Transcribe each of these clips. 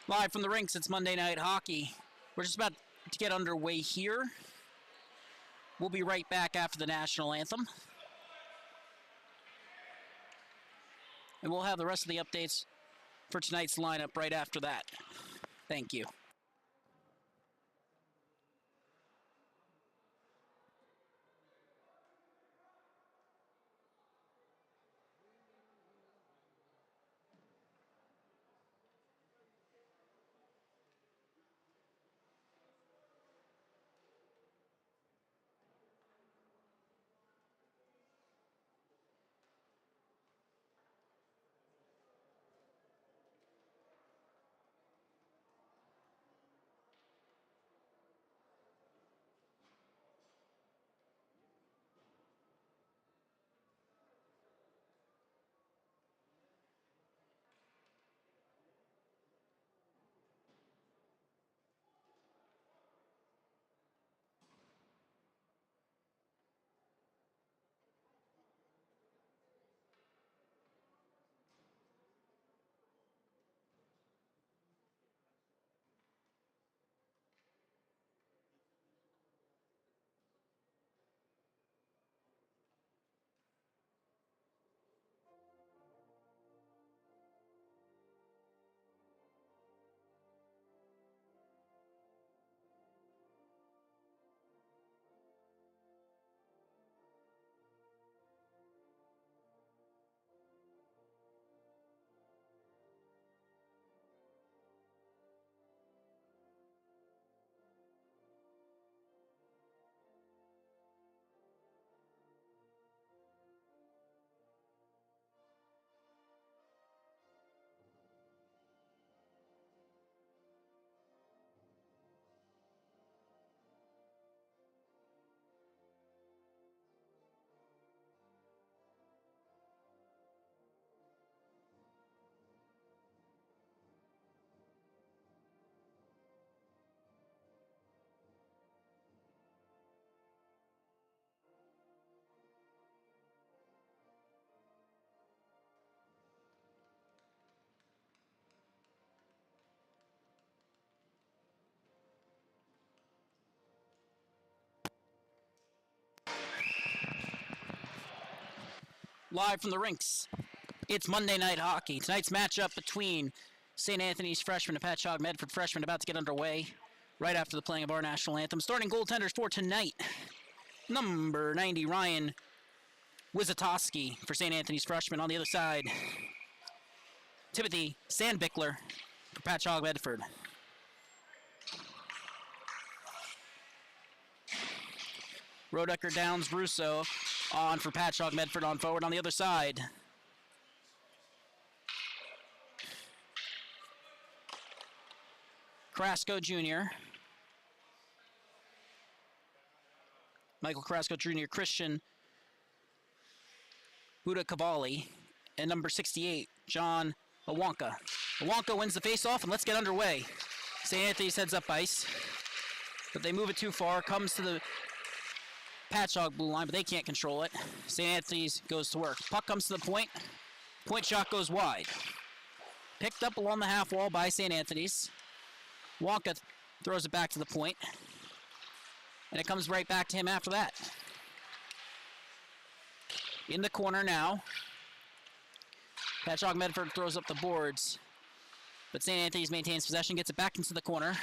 Live from the rinks, it's Monday Night Hockey. We're just about to get underway here. We'll be right back after the national anthem. And we'll have the rest of the updates for tonight's lineup right after that. Thank you. Live from the rinks, it's Monday Night Hockey. Tonight's matchup between St. Anthony's freshman and Patchogue Medford freshman about to get underway right after the playing of our national anthem. Starting goaltenders for tonight, number 90, Ryan Wizatowski for St. Anthony's freshman. On the other side, Timothy Sandbickler for Patchogue Medford. Rodecker, Downs, Russo on for Patchogue Medford on forward. On the other side, Carrasco Jr., Michael Carrasco Jr., Christian Buda Cavalli, and number 68, John Awanka. Awanka wins the faceoff, and let's get underway. St. Anthony's heads up ice, but they move it too far. Comes to the Patchogue blue line, but they can't control it. St. Anthony's goes to work. Puck comes to the point. Point shot goes wide. Picked up along the half wall by St. Anthony's. Wonka throws it back to the point. And it comes right back to him after that. In the corner now. Patchogue Medford throws up the boards. But St. Anthony's maintains possession, gets it back into the corner.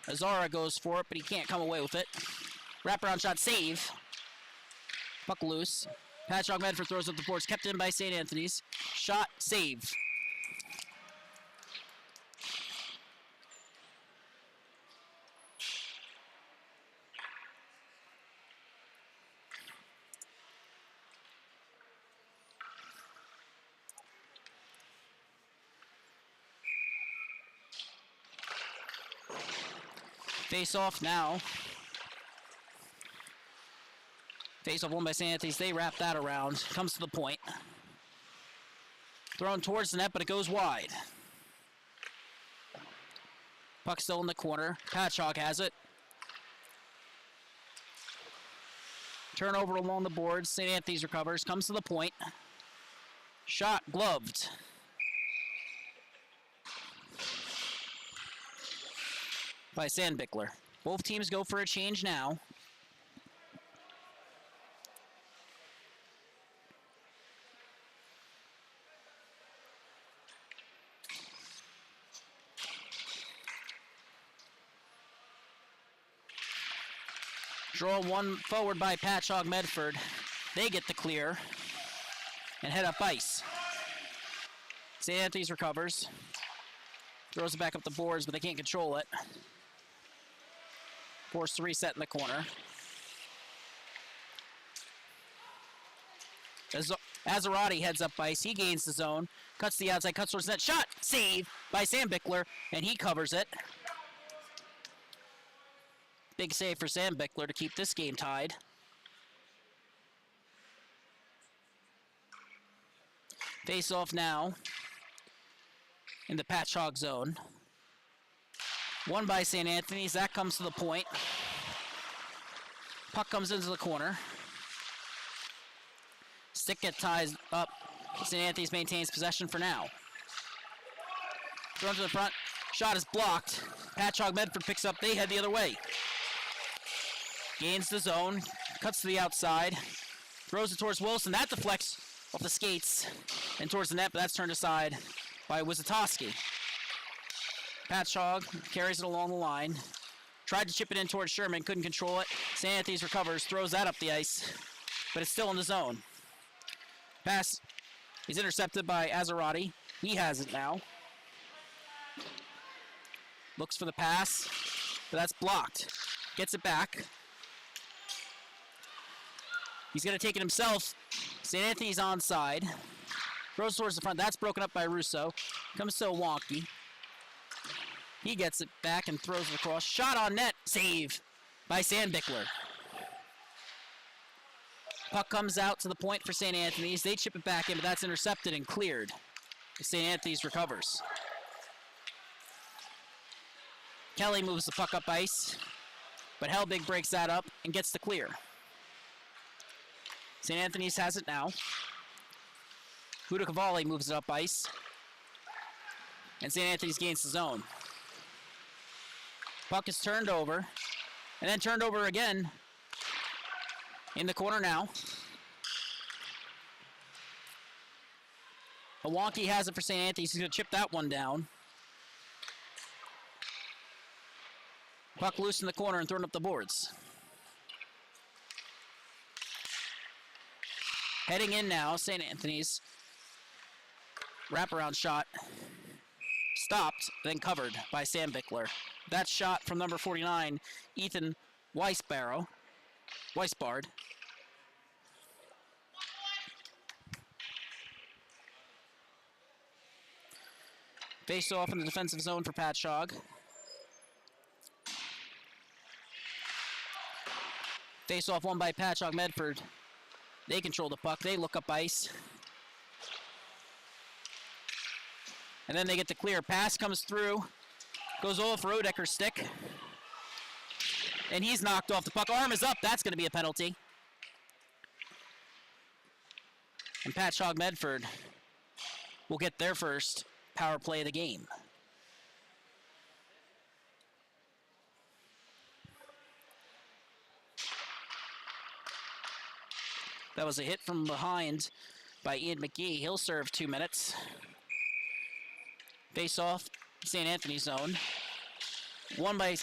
Azara goes for it, but he can't come away with it. Wraparound shot, save. Puck loose. Patchogue Medford throws up the boards, kept in by St. Anthony's. Shot, save. Face off now. Face-off won by St. Anthony's. They wrap that around. Comes to the point. Thrown towards the net, but it goes wide. Puck still in the corner. Patchogue has it. Turnover along the boards. St. Anthony's recovers. Comes to the point. Shot gloved. by Sandbickler. Both teams go for a change now. Draw one forward by Patchogue Medford. They get the clear and head up ice. St. Anthony's recovers. Throws it back up the boards, but they can't control it. Forced to reset in the corner. Azarati heads up ice. He gains the zone. Cuts the outside, cuts towards net. Shot! Save by Sandbickler, and he covers it. Big save for Sandbickler to keep this game tied. Face off now in the Patchogue zone. Won by St. Anthony's. That comes to the point. Puck comes into the corner. Stick gets tied up. St. Anthony's maintains possession for now. Thrown to the front. Shot is blocked. Patchogue Medford picks up. They head the other way. Gains the zone. Cuts to the outside. Throws it towards Wilson. That deflects off the skates and towards the net, but that's turned aside by Wizatoski. Patchogue carries it along the line. Tried to chip it in towards Sherman. Couldn't control it. St. Anthony's recovers. Throws that up the ice, but it's still in the zone. Pass is intercepted by Azarati. He has it now. Looks for the pass, but that's blocked. Gets it back. He's going to take it himself. St. Anthony's onside. Throws towards the front. That's broken up by Russo. Comes to Wonky. He gets it back and throws it across. Shot on net. Save by Sandbickler. Puck comes out to the point for St. Anthony's. They chip it back in, but that's intercepted and cleared. St. Anthony's recovers. Kelly moves the puck up ice, but Helbig breaks that up and gets the clear. St. Anthony's has it now. Huda Cavalli moves it up ice. And St. Anthony's gains the zone. Puck is turned over. And then turned over again. In the corner now. Wonky has it for St. Anthony's. He's going to chip that one down. Puck loose in the corner and thrown up the boards. Heading in now, St. Anthony's. Wraparound shot. Stopped, then covered by Sandbickler. That shot from number 49, Ethan Weisbard. Face off in the defensive zone for Patchogue. Face off won by Patchogue Medford. They control the puck. They look up ice. And then they get the clear. Pass comes through. Goes off Rodecker's stick. And he's knocked off the puck. Arm is up. That's going to be a penalty. And Patchogue Medford will get their first power play of the game. That was a hit from behind by Ian McGee. He'll serve 2 minutes. Face off, St. Anthony's zone. Won by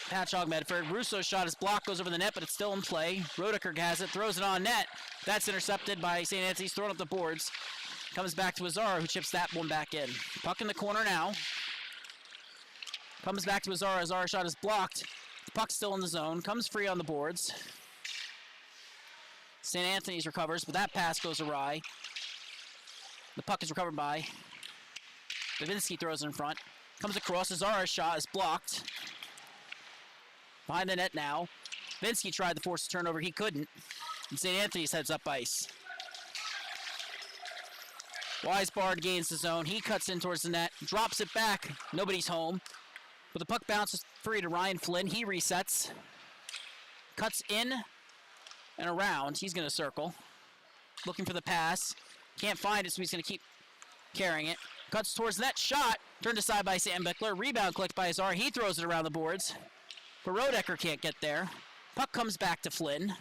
Patchogue Medford. Russo's shot is blocked, goes over the net, but it's still in play. Rodecker has it, throws it on net. That's intercepted by St. Anthony's, thrown up the boards. Comes back to Azara, who chips that one back in. Puck in the corner now. Comes back to Azara. Azara's shot is blocked. The puck's still in the zone. Comes free on the boards. St. Anthony's recovers, but that pass goes awry. The puck is recovered by Davinsky, throws it in front. Comes across. Azara's shot is blocked. Behind the net now. Davinsky tried to force a turnover. He couldn't. And St. Anthony's heads up ice. Weisbard gains the zone. He cuts in towards the net. Drops it back. Nobody's home. But the puck bounces free to Ryan Flynn. He resets. Cuts in and around. He's going to circle. Looking for the pass. Can't find it, so he's going to keep carrying it. Cuts towards net, shot, turned aside by Sam Bickler, rebound clicked by Azar, he throws it around the boards, but Rodecker can't get there. Puck comes back to Flynn.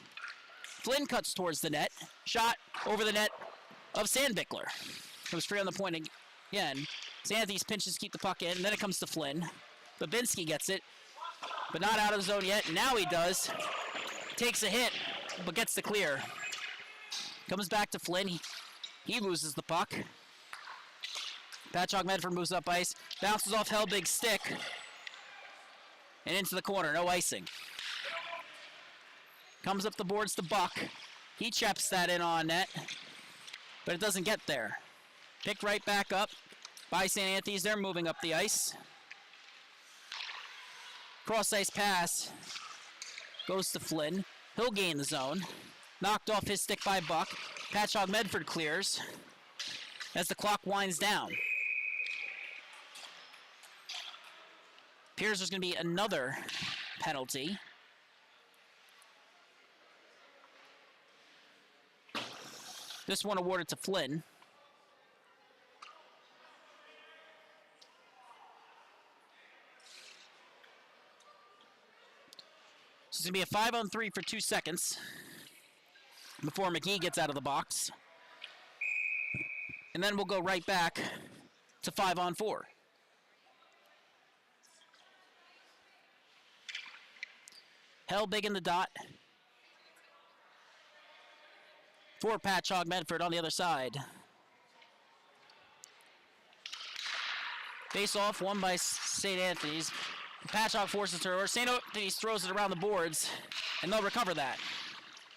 Flynn cuts towards the net, shot over the net of Sandbickler. Comes free on the point again. Santhys pinches to keep the puck in, and then it comes to Flynn. Babinski gets it, but not out of the zone yet. Now he does. Takes a hit, but gets the clear. Comes back to Flynn. He loses the puck. Patchogue Medford moves up ice, bounces off Helbig's stick, and into the corner, no icing. Comes up the boards to Buck. He chaps that in on net, but it doesn't get there. Picked right back up by St. Anthony's. They're moving up the ice. Cross-ice pass goes to Flynn. He'll gain the zone. Knocked off his stick by Buck. Patchogue Medford clears as the clock winds down. Appears there's going to be another penalty. This one awarded to Flynn. So it's going to be a 5-on-3 for 2 seconds before McGee gets out of the box. And then we'll go right back to 5-on-4. Helbig in the dot. For Patchogue Medford on the other side. Face off, won by St. Anthony's. Patchogue forces her, or St. Anthony's throws it around the boards, and they'll recover that.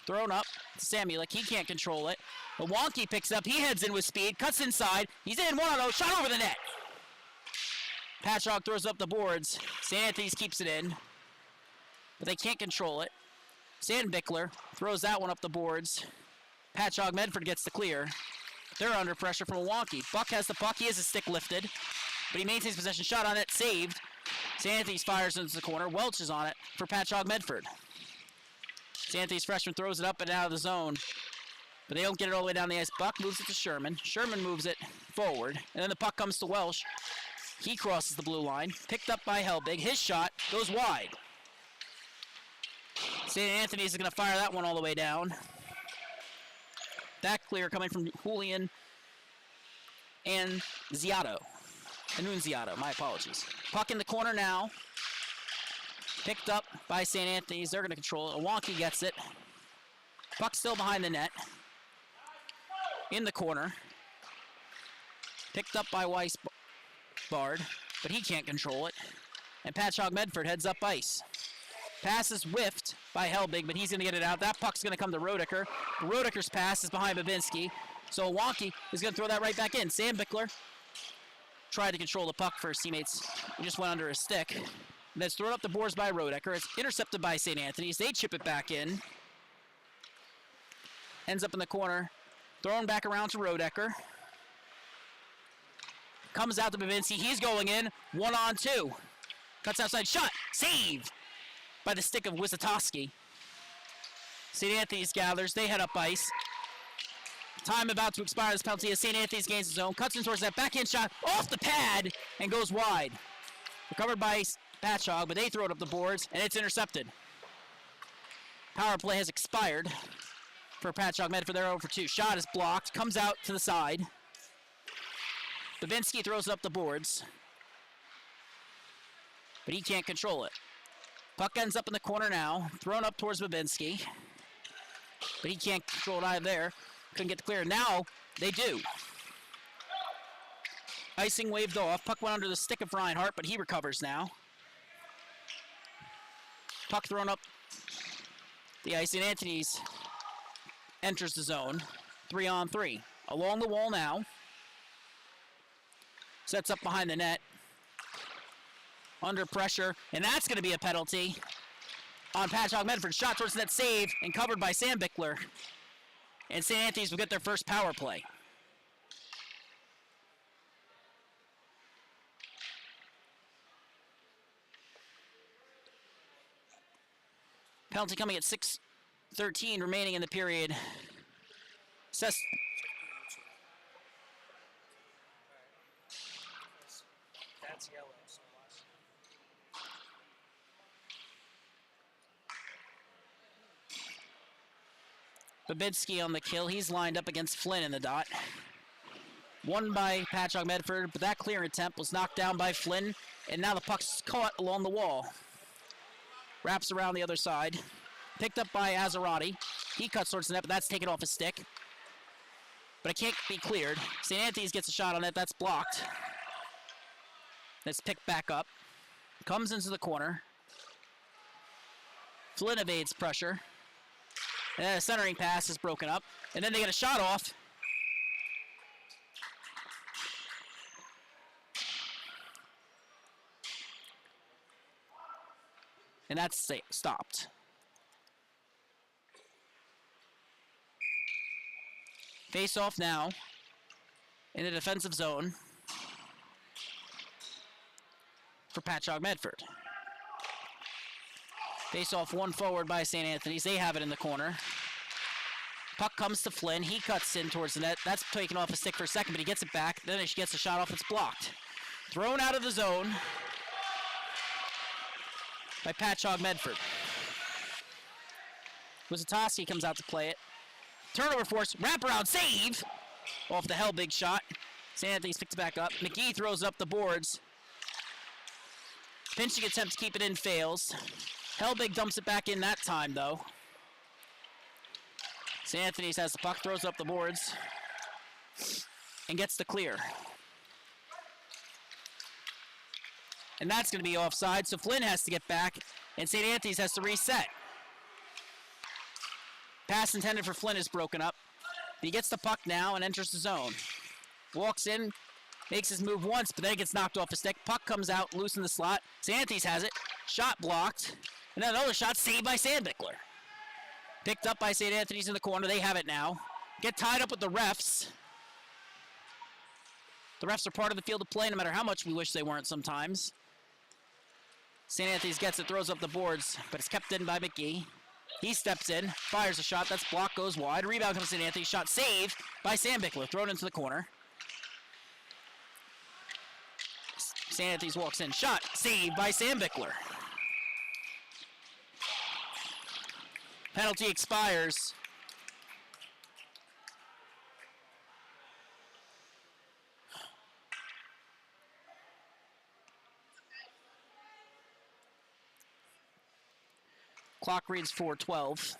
Thrown up to Samulik, he can't control it. But Wonky picks up, he heads in with speed, cuts inside, he's in 1-on-0, shot over the net. Patchogue throws up the boards, St. Anthony's keeps it in, but they can't control it. Sandbickler throws that one up the boards. Patchogue Medford gets the clear. They're under pressure from a Wonky. Buck has the puck, he has his stick lifted, but he maintains possession, shot on it, saved. St. Anthony's fires into the corner, Welch is on it for Patchogue Medford. St. Anthony's freshman throws it up and out of the zone, but they don't get it all the way down the ice. Buck moves it to Sherman. Sherman moves it forward, and then the puck comes to Welsh. He crosses the blue line, picked up by Helbig. His shot goes wide. St. Anthony's is going to fire that one all the way down. That clear coming from Julian and Annunziato, my apologies. Puck in the corner now. Picked up by St. Anthony's. They're going to control it. Wonky gets it. Puck still behind the net. In the corner. Picked up by Weisbard, but he can't control it. And Patchogue Medford heads up ice. Pass is whiffed by Helbig, but he's going to get it out. That puck's going to come to Rodecker. Rodecker's pass is behind Babinski. So Wonky is going to throw that right back in. Sam Bickler tried to control the puck for his teammates. He just went under his stick. And that's thrown up the boards by Rodecker. It's intercepted by St. Anthony's. They chip it back in. Ends up in the corner. Thrown back around to Rodecker. Comes out to Babinski. He's going in. 1-on-2. Cuts outside. Shot. Save by the stick of Wisatowski. St. Anthony's gathers. They head up ice. Time about to expire this penalty as St. Anthony's gains his own. Cuts in towards that backhand shot off the pad and goes wide. Recovered by Patchogue, but they throw it up the boards and it's intercepted. Power play has expired for Patchogue Medford. They're 0 for 2. Shot is blocked. Comes out to the side. Babinski throws it up the boards, but he can't control it. Puck ends up in the corner now. Thrown up towards Babinski, but he can't control it either there. Couldn't get the clear. Now they do. Icing waved off. Puck went under the stick of Reinhardt, but he recovers now. Puck thrown up the ice, and Anthony's enters the zone. 3-on-3. Along the wall now. Sets up behind the net. Under pressure, and that's going to be a penalty on Patchogue Medford. Shot towards the net, saved, and covered by Sam Bickler. And St. Anthony's will get their first power play. Penalty coming at 6:13 remaining in the period. Babinski on the kill. He's lined up against Flynn in the dot. Won by Patchogue Medford, but that clear attempt was knocked down by Flynn, and now the puck's caught along the wall. Wraps around the other side. Picked up by Azarati. He cuts towards the net, but that's taken off his stick. But it can't be cleared. St. Anthony's gets a shot on it. That's blocked. It's picked back up. Comes into the corner. Flynn evades pressure. And then a centering pass is broken up. And then they get a shot off. And that's stopped. Face off now in the defensive zone for Patchogue Medford. Face off one forward by St. Anthony's. They have it in the corner. Puck comes to Flynn. He cuts in towards the net. That's taken off a stick for a second, but he gets it back. Then he gets a shot off. It's blocked. Thrown out of the zone by Patchogue Medford. Wizatoski comes out to play it. Turnover force, wraparound save off the Helbig shot. St. Anthony's picked it back up. McGee throws up the boards. Pinching attempt to keep it in fails. Helbig dumps it back in that time though. St. Anthony's has the puck, throws up the boards, and gets the clear. And that's going to be offside, so Flynn has to get back, and St. Anthony's has to reset. Pass intended for Flynn is broken up. He gets the puck now and enters the zone. Walks in, makes his move once, but then it gets knocked off the stick. Puck comes out, loose in the slot. St. Anthony's has it. Shot blocked. And then another shot saved by Sandbickler. Picked up by St. Anthony's in the corner. They have it now. Get tied up with the refs. The refs are part of the field of play, no matter how much we wish they weren't sometimes. St. Anthony's gets it, throws up the boards, but it's kept in by McGee. He steps in, fires a shot. That's blocked, goes wide. Rebound comes to St. Anthony. Shot saved by Sandbickler, thrown into the corner. St. Anthony's walks in. Shot saved by Sandbickler. Penalty expires. Clock reads 4:12.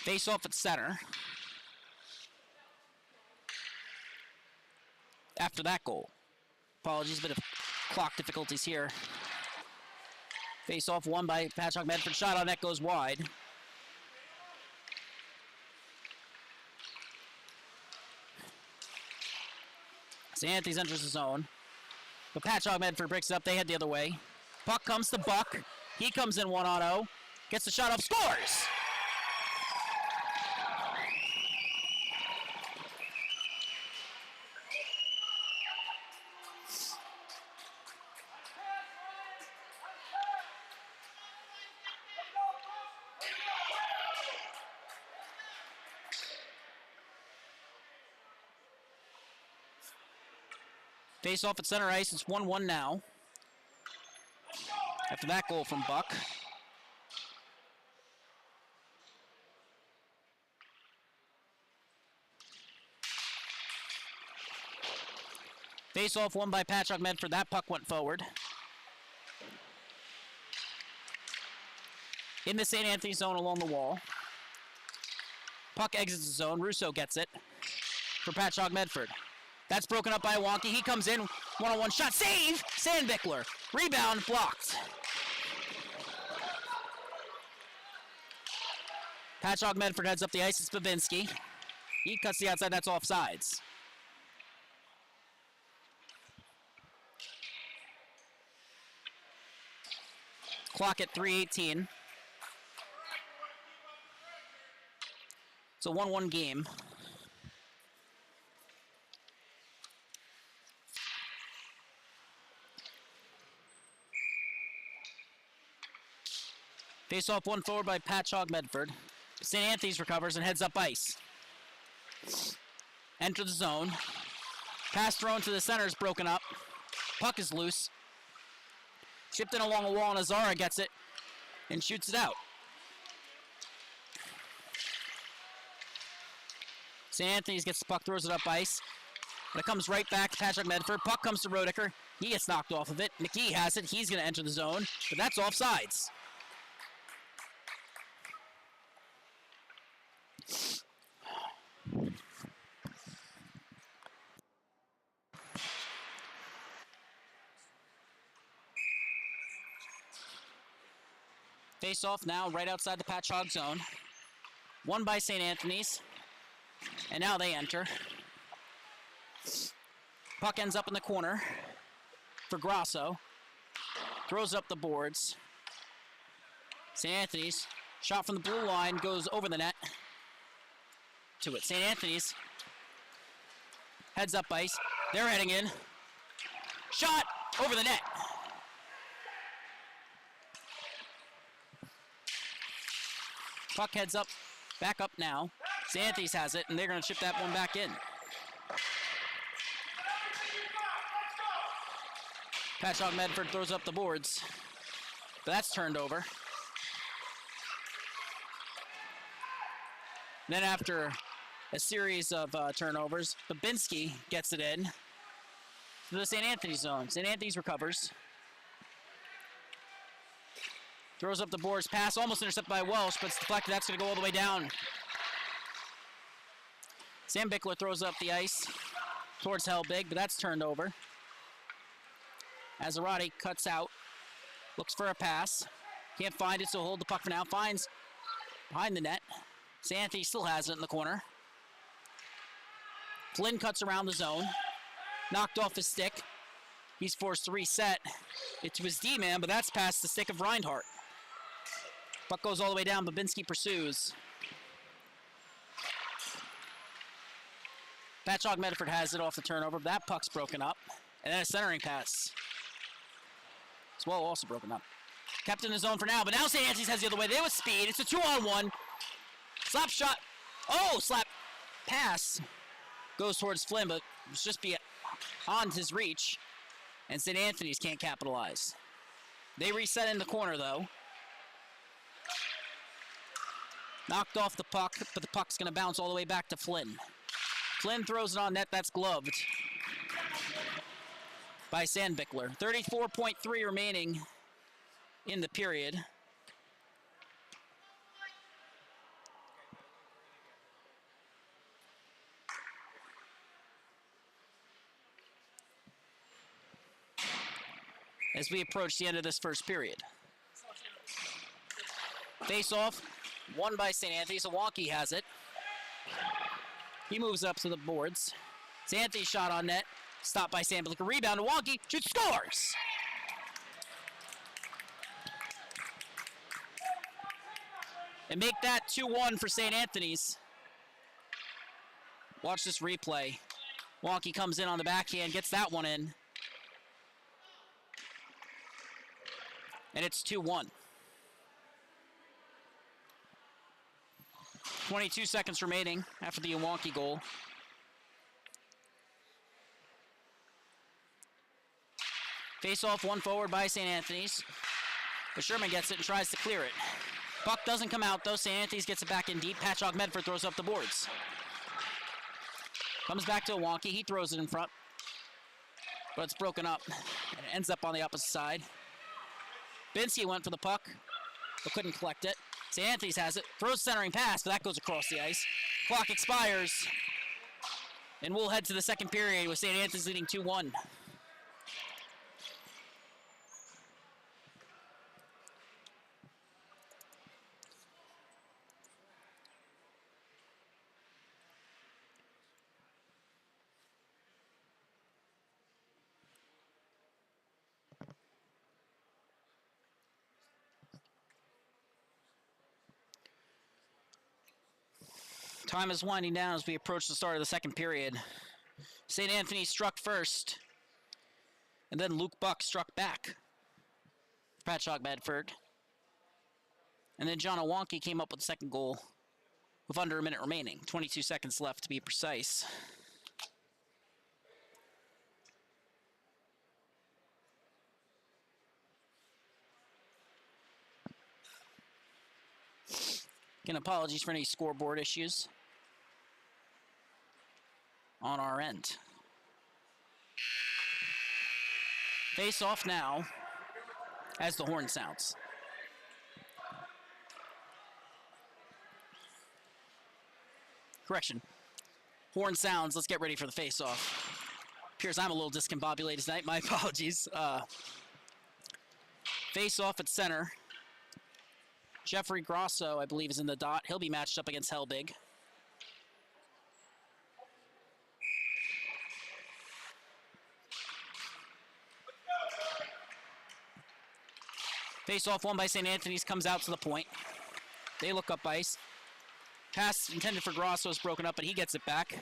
Face off at center. After that goal. Apologies, a bit of clock difficulties here. Face off won by Patchogue Medford. Shot on net goes wide. St. Anthony's enters the zone. But Patchogue Medford breaks it up. They head the other way. Puck comes to Buck. He comes in 1-on-0. Gets the shot off. Scores! Face off at center ice. It's 1-1 now. After that goal from Buck. Face off won by Patchogue Medford. That puck went forward. In the St. Anthony zone along the wall. Puck exits the zone. Russo gets it for Patchogue Medford. That's broken up by Wonky. He comes in, one-on-one shot, save! Sandbickler. Rebound blocked. Patchogue Medford heads up the ice. It's Babinski. He cuts the outside. That's offsides. Clock at 3:18. It's a 1-1 game. Face off one forward by Patchogue Medford. St. Anthony's recovers and heads up ice. Enter the zone. Pass thrown to the center is broken up. Puck is loose. Chipped in along the wall, and Azara gets it and shoots it out. St. Anthony's gets the puck, throws it up ice. And it comes right back to Patchogue Medford. Puck comes to Roedicker. He gets knocked off of it. McGee has it. He's going to enter the zone, but that's offsides. Face off now right outside the Patchogue zone. Won by St. Anthony's. And now they enter. Puck ends up in the corner for Grasso. Throws up the boards. St. Anthony's shot from the blue line goes over the net to it. St. Anthony's heads up ice. They're heading in. Shot over the net. Puck heads up, back up now. St. Anthony's has it, and they're going to chip that one back in. Patchogue Medford throws up the boards, but that's turned over. And then after a series of turnovers, Babinski gets it in to the St. Anthony's zone. St. Anthony's recovers. Throws up the boards, pass almost intercepted by Welsh, but it's deflected. That's going to go all the way down. Sam Bickler throws up the ice towards Helbig, but that's turned over. Azarati cuts out, looks for a pass. Can't find it, so hold the puck for now. Finds behind the net. St. Anthony still has it in the corner. Flynn cuts around the zone. Knocked off his stick. He's forced to reset it to his D-man, but that's past the stick of Reinhardt. Puck goes all the way down. Babinski pursues. Patchogue Medford has it off the turnover. That puck's broken up. And then a centering pass. As well, also broken up. Kept in the zone for now, but now St. Anthony's has the other way. There with speed. It's a 2-on-1. Slap shot. Oh, slap pass. Goes towards Flynn, but it's just beyond his reach. And St. Anthony's can't capitalize. They reset in the corner, though. Knocked off the puck, but the puck's going to bounce all the way back to Flynn. Flynn throws it on net. That's gloved by Sandbickler. 34.3 remaining in the period. As we approach the end of this first period. Face-off, won by St. Anthony's. Iwanki has it. He moves up to the boards. St. Anthony's shot on net. Stopped by Sandbickler. Rebound, Iwanki shoots, scores! And make that 2-1 for St. Anthony's. Watch this replay. Iwanki comes in on the backhand, gets that one in. And it's 2-1. 22 seconds remaining after the Iwanki goal. Face-off, one forward by St. Anthony's. But Sherman gets it and tries to clear it. Puck doesn't come out, though. St. Anthony's gets it back in deep. Patchogue Medford throws up the boards. Comes back to Iwanki. He throws it in front. But it's broken up. And it ends up on the opposite side. Binsky went for the puck, but couldn't collect it. St. Anthony's has it. Throws centering pass, but that goes across the ice. Clock expires. And we'll head to the second period with St. Anthony's leading 2-1. Time is winding down as we approach the start of the second period. St. Anthony struck first, and then Luke Buck struck back. Patchogue Medford. And then John Iwanki came up with the second goal with under a minute remaining. 22 seconds left to be precise. Again, apologies for any scoreboard issues on our end. Face off now as the horn sounds. Correction. Horn sounds. Let's get ready for the face off. Appears I'm a little discombobulated tonight. My apologies. Face off at center. Jeffrey Grosso, I believe, is in the dot. He'll be matched up against Helbig. Face off won by St. Anthony's, comes out to the point. They look up ice. Pass intended for Grosso is broken up, but he gets it back.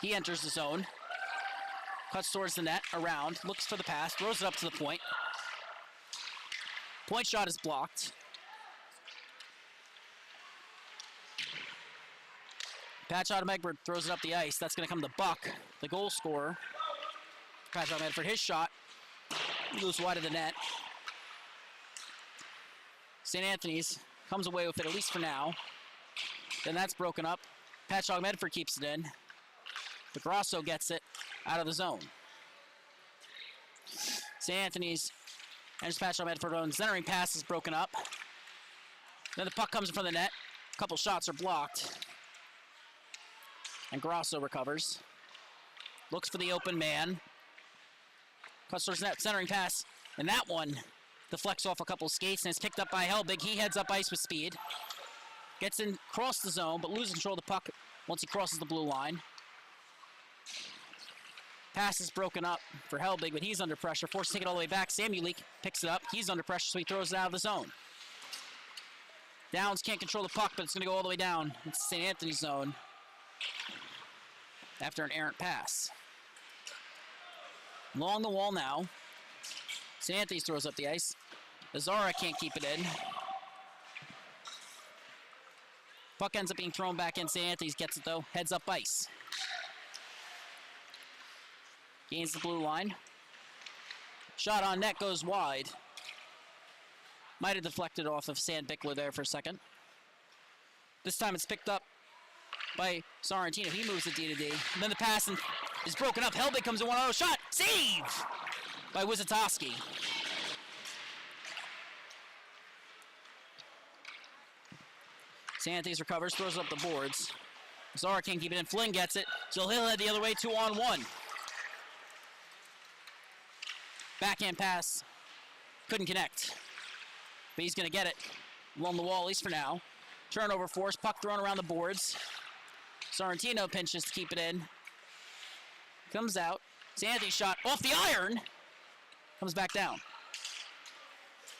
He enters the zone. Cuts towards the net, around, looks for the pass, throws it up to the point. Point shot is blocked. Patchogue Medford throws it up the ice. That's going to come to Buck, the goal scorer. Patchogue Medford, his shot. Goes wide of the net. St. Anthony's comes away with it, at least for now. Then that's broken up. Patchogue Medford keeps it in. But Grosso gets it out of the zone. St. Anthony's enters Patchogue Medford own centering pass is broken up. Then the puck comes in front of the net. A couple shots are blocked. And Grosso recovers. Looks for the open man. Cuts towards net, centering pass. And that one deflects off a couple skates and is picked up by Helbig. He heads up ice with speed. Gets in, across the zone, but loses control of the puck once he crosses the blue line. Pass is broken up for Helbig, but he's under pressure. Forced to take it all the way back. Samulik picks it up. He's under pressure, so he throws it out of the zone. Downs can't control the puck, but it's going to go all the way down. It's St. Anthony's zone after an errant pass. Along the wall now. St. Anthony's throws up the ice. Azara can't keep it in. Puck ends up being thrown back in. St. Anthony's gets it though. Heads up ice. Gains the blue line. Shot on net goes wide. Might have deflected off of Sandbickler there for a second. This time it's picked up by Sorrentino. He moves it D to D. And then the pass is broken up. Helbig comes in 1-0 shot. Save by Wizatowski. St. Anthony's recovers, throws up the boards. Zara can't keep it in. Flynn gets it. So he'll head the other way, 2-on-1. Backhand pass. Couldn't connect. But he's going to get it along the wall, at least for now. Turnover force. Puck thrown around the boards. Sorrentino pinches to keep it in. Comes out. St. Anthony's shot off the iron. Comes back down.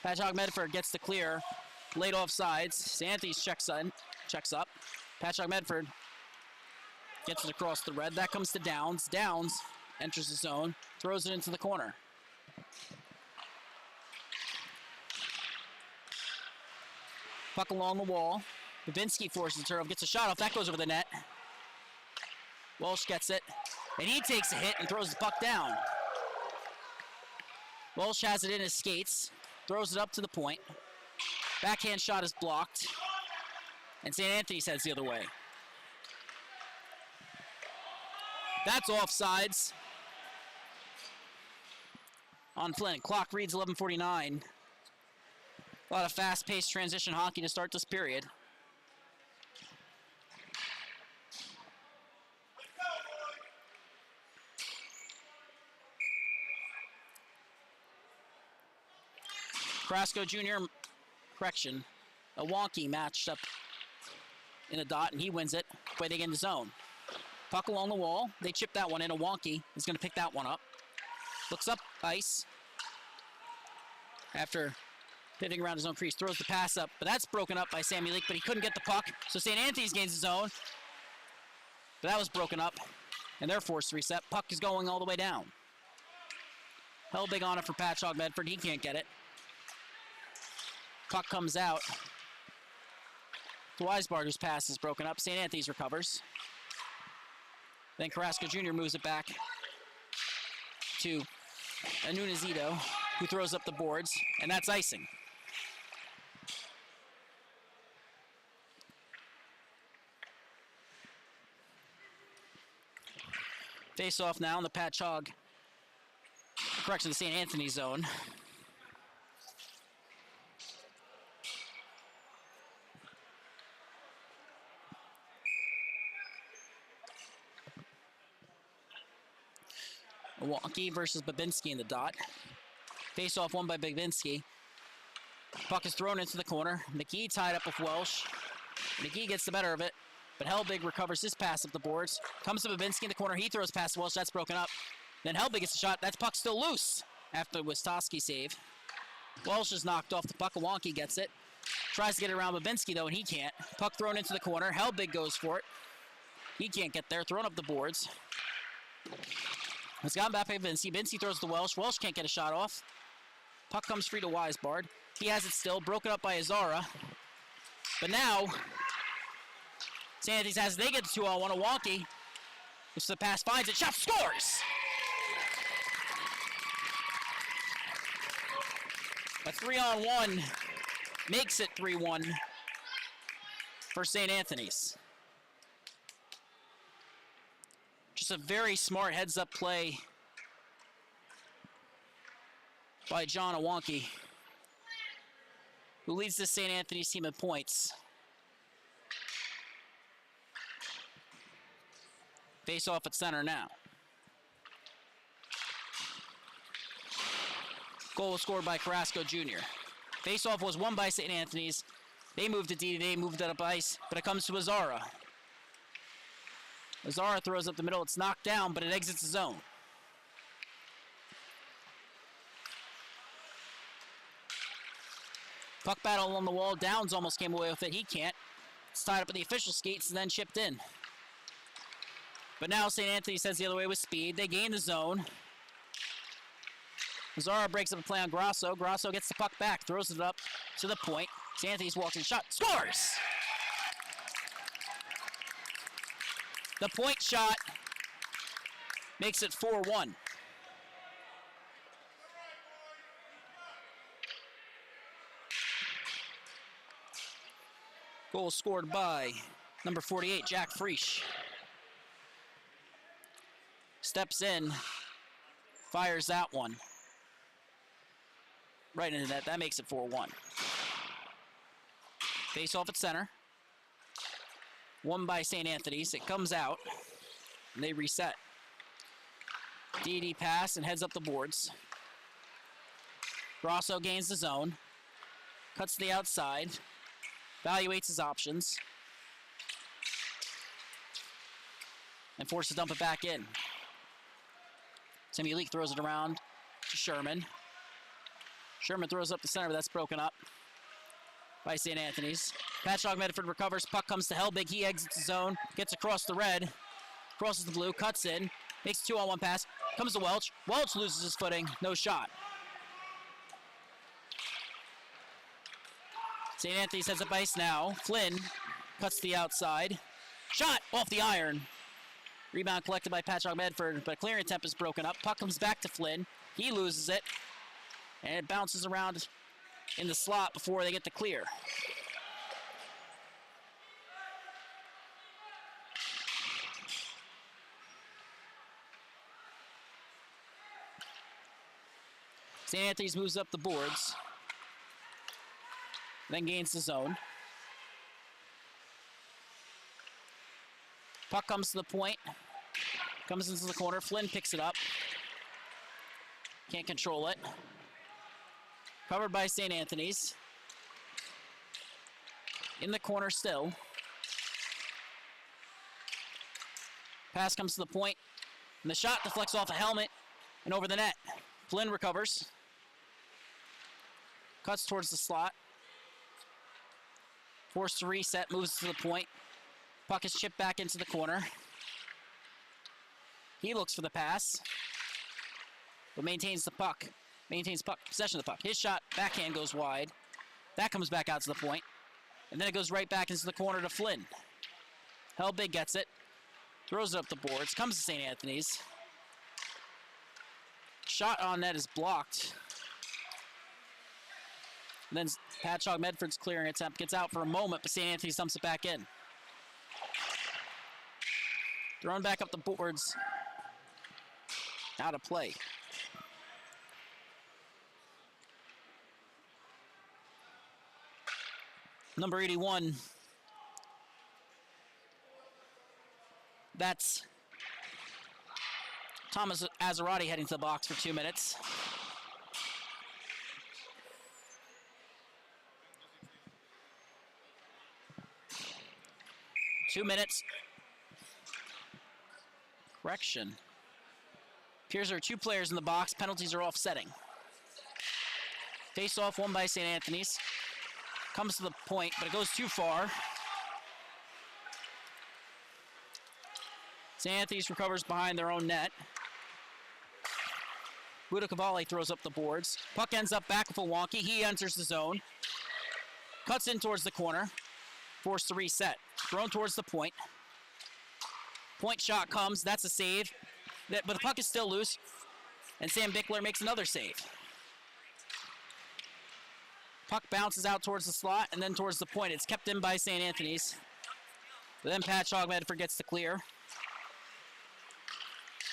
Patchogue Medford gets the clear. Late off sides. St. Anthony's checks up. Patchogue Medford gets it across the red. That comes to Downs. Downs enters the zone. Throws it into the corner. Puck along the wall. Babinski forces Turov, gets a shot off. That goes over the net. Walsh gets it. And he takes a hit and throws the puck down. Walsh has it in his skates. Throws it up to the point. Backhand shot is blocked. And St. Anthony's heads the other way. That's offsides on Flynn. Clock reads 11:49. A lot of fast-paced transition hockey to start this period. Carrasco Jr., correction, a wonky matched up in a dot, and he wins it by they get in the zone. Puck along the wall. They chip that one in. A wonky is going to pick that one up. Looks up ice after pivoting around his own crease. Throws the pass up, but that's broken up by Sammy Leak, but he couldn't get the puck. So St. Anthony's gains the zone. But that was broken up, and they're forced to reset. Puck is going all the way down. Helbig on it for Patchogue Medford. He can't get it. Puck comes out. To Weisbarger's pass is broken up. St. Anthony's recovers. Then Carrasco Jr. moves it back to Anunazito, who throws up the boards, and that's icing. Face off now in the Patchogue, correction, the St. Anthony zone. Wonky versus Babinski in the dot. Face off won by Babinski. Puck is thrown into the corner. McGee tied up with Welsh. McGee gets the better of it, but Helbig recovers his pass up the boards. Comes to Babinski in the corner. He throws past Welsh. That's broken up. Then Helbig gets a shot. That puck's still loose after the Wistowski save. Welsh is knocked off the puck. Wonky gets it. Tries to get it around Babinski, though, and he can't. Puck thrown into the corner. Helbig goes for it. He can't get there. Thrown up the boards. It's gotten back by Babinski. Babinski throws to Welsh. Welsh can't get a shot off. Puck comes free to Weisbard. He has it still, broken up by Azara. But now, St. Anthony's has, they get the 2-on-1. A Wonky, which the pass finds it, shot, scores! A 3-on-1 makes it 3-1 for St. Anthony's. Just a very smart heads-up play by John Awonki, who leads the St. Anthony's team in points. Face off at center now. Goal was scored by Carrasco Jr. Face off was won by St. Anthony's. They moved to D, they moved it up ice, but it comes to Azara. Azara throws up the middle, it's knocked down, but it exits the zone. Puck battle along the wall. Downs almost came away with it. He can't. It's tied up with the official skates and then chipped in. But now St. Anthony's heads the other way with speed. They gain the zone. Zara breaks up a play on Grosso. Grosso gets the puck back, throws it up to the point. St. Anthony's walks in, shot, scores! The point shot makes it 4-1. Goal scored by number 48, Jack Frisch. Steps in, fires that one. Right into that. That makes it 4-1. Face off at center. Won by St. Anthony's. It comes out, and they reset. DD pass and heads up the boards. Grosso gains the zone. Cuts to the outside. Evaluates his options. And forced to dump it back in. Timmy Leak throws it around to Sherman. Sherman throws up the center, but that's broken up by St. Anthony's. Patchogue Medford recovers. Puck comes to Helbig. He exits the zone. Gets across the red. Crosses the blue. Cuts in. Makes a 2-on-1 pass. Comes to Welch. Welch loses his footing. No shot. St. Anthony's heads up ice now. Flynn cuts to the outside. Shot off the iron. Rebound collected by Patchogue Medford, but clearing attempt is broken up. Puck comes back to Flynn. He loses it. And it bounces around in the slot before they get the clear. St. Anthony's moves up the boards. Then gains the zone. Puck comes to the point. Comes into the corner. Flynn picks it up. Can't control it. Covered by St. Anthony's. In the corner still. Pass comes to the point. And the shot deflects off a helmet and over the net. Flynn recovers. Cuts towards the slot. Forced to reset, moves to the point. Puck is chipped back into the corner. He looks for the pass, but maintains the puck. Maintains possession of the puck. His shot, backhand, goes wide. That comes back out to the point. And then it goes right back into the corner to Flynn. Helbig gets it. Throws it up the boards. Comes to St. Anthony's. Shot on net is blocked. And then Patchogue Medford's clearing attempt gets out for a moment, but St. Anthony dumps it back in. Thrown back up the boards Out of play. Number 81. That's Thomas Azarati heading to the box for 2 minutes. Correction. Appears there are 2 players in the box. Penalties are offsetting. Face off won by St. Anthony's. Comes to the point, but it goes too far. St. Anthony's recovers behind their own net. Buda Cavalli throws up the boards. Puck ends up back with Wonky. He enters the zone. Cuts in towards the corner. Forced to reset. Thrown towards the point. Point shot comes. That's a save. But the puck is still loose. And Sam Bickler makes another save. Puck bounces out towards the slot and then towards the point. It's kept in by St. Anthony's. But then Patchogue Medford gets the clear.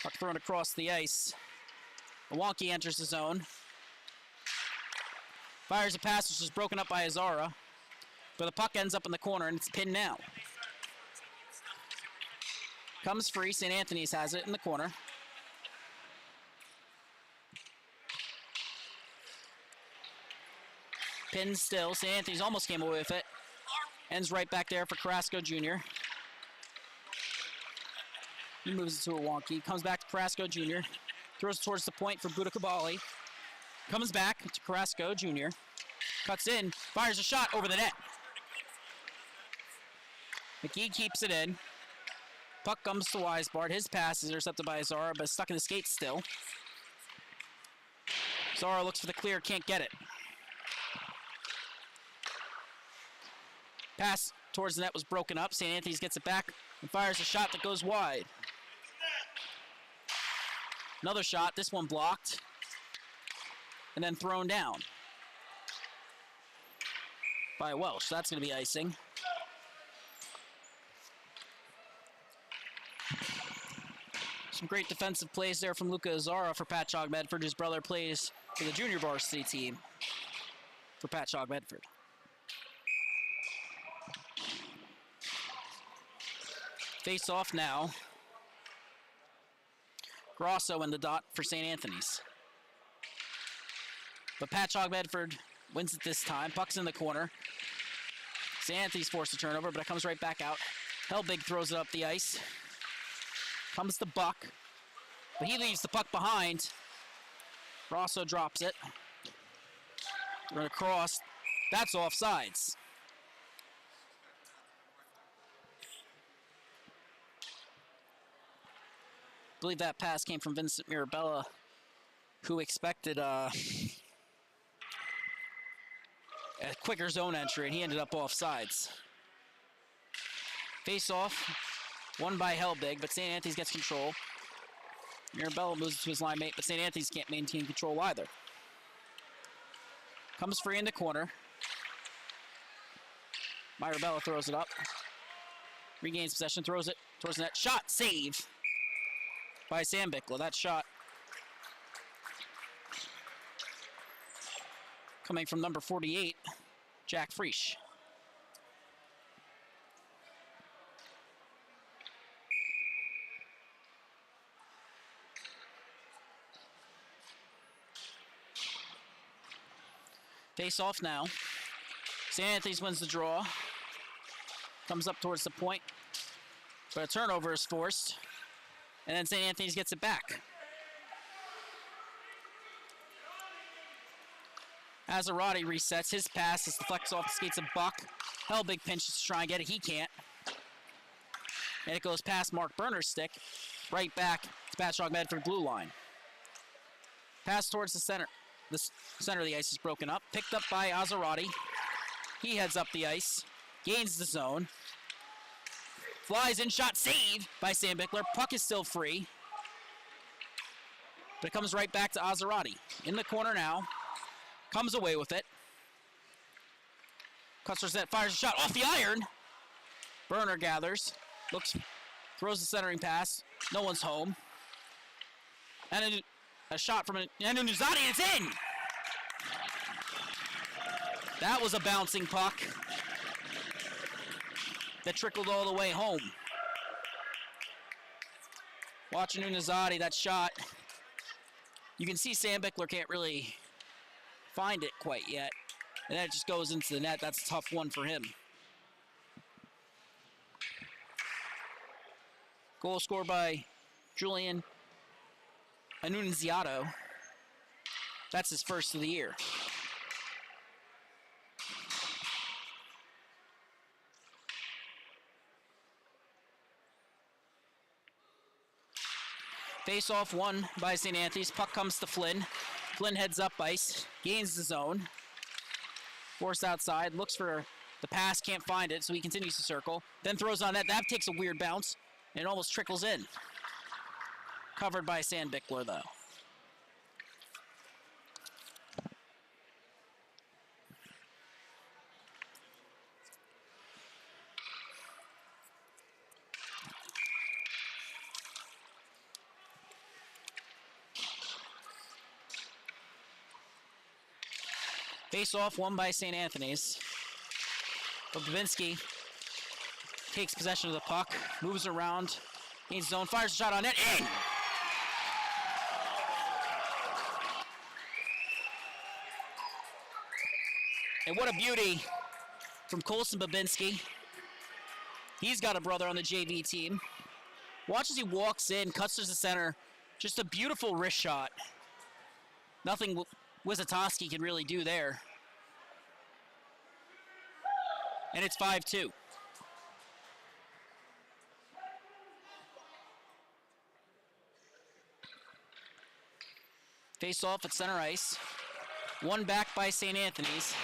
Puck thrown across the ice. Wonky enters the zone. Fires a pass which is broken up by Azara. But the puck ends up in the corner and it's pinned now. Comes free. St. Anthony's has it in the corner. Pinned still. St. Anthony's almost came away with it. Ends right back there for Carrasco Jr. He moves it to Wonky. Comes back to Carrasco Jr. Throws towards the point for Buda Cavalli. Comes back to Carrasco Jr. Cuts in. Fires a shot over the net. McGee keeps it in. Puck comes to Weisbart. His pass is intercepted by Zara, but stuck in the skates still. Zara looks for the clear, can't get it. Pass towards the net was broken up. St. Anthony's gets it back and fires a shot that goes wide. Another shot, this one blocked. And then thrown down by Welsh. That's going to be icing. Some great defensive plays there from Luca Azara for Patchogue Medford. His brother plays for the junior varsity team for Patchogue Medford. Face off now. Grosso in the dot for St. Anthony's. But Patchogue Medford wins it this time. Puck's in the corner. St. Anthony's forced a turnover, but it comes right back out. Helbig throws it up the ice. Comes the Buck. But he leaves the puck behind. Grosso drops it. Run across. That's offsides. I believe that pass came from Vincent Mirabella, who expected a quicker zone entry, and he ended up offsides. Face off, won by Helbig, but St. Anthony's gets control. Mirabella moves to his line mate, but St. Anthony's can't maintain control either. Comes free in the corner. Mirabella throws it up. Regains possession, throws it towards the net. Shot, save by Sam Bickler. That shot coming from number 48, Jack Friesch. Face off now. St. Anthony's wins the draw. Comes up towards the point, but a turnover is forced. And then St. Anthony's gets it back. Azarati resets. His pass is deflects off the skates of Buck. Helbig pinches to try and get it. He can't. And it goes past Mark Berner's stick. Right back to Patchogue Medford blue line. Pass towards the center. The center of the ice is broken up. Picked up by Azarati. He heads up the ice. Gains the zone. Flies in, shot, save by Sam Bickler. Puck is still free. But it comes right back to Azarati. In the corner now. Comes away with it. Custer's net, fires a shot off the iron. Berner gathers. Looks, throws the centering pass. No one's home. And a shot from Nuzati, and it's in! That was a bouncing puck that trickled all the way home. Watching Nuzati, that shot. You can see Sam Bickler can't really find it quite yet. And that just goes into the net. That's a tough one for him. Goal scored by Julian Annunziato. That's his first of the year. Face-off won by St. Anthony's. Puck comes to Flynn. Flynn heads up ice, gains the zone. Forced outside, looks for the pass, can't find it, so he continues to circle. Then throws on that. That takes a weird bounce, and it almost trickles in. Covered by Sam Bickler, though. Face-off won by St. Anthony's. But Babinski takes possession of the puck, moves around, gains zone, fires a shot on net, in! And what a beauty from Colson Babinski. He's got a brother on the JV team. Watch as he walks in, cuts to the center. Just a beautiful wrist shot. Nothing Wisatowski can really do there. And it's 5-2. Face off at center ice. One back by St. Anthony's.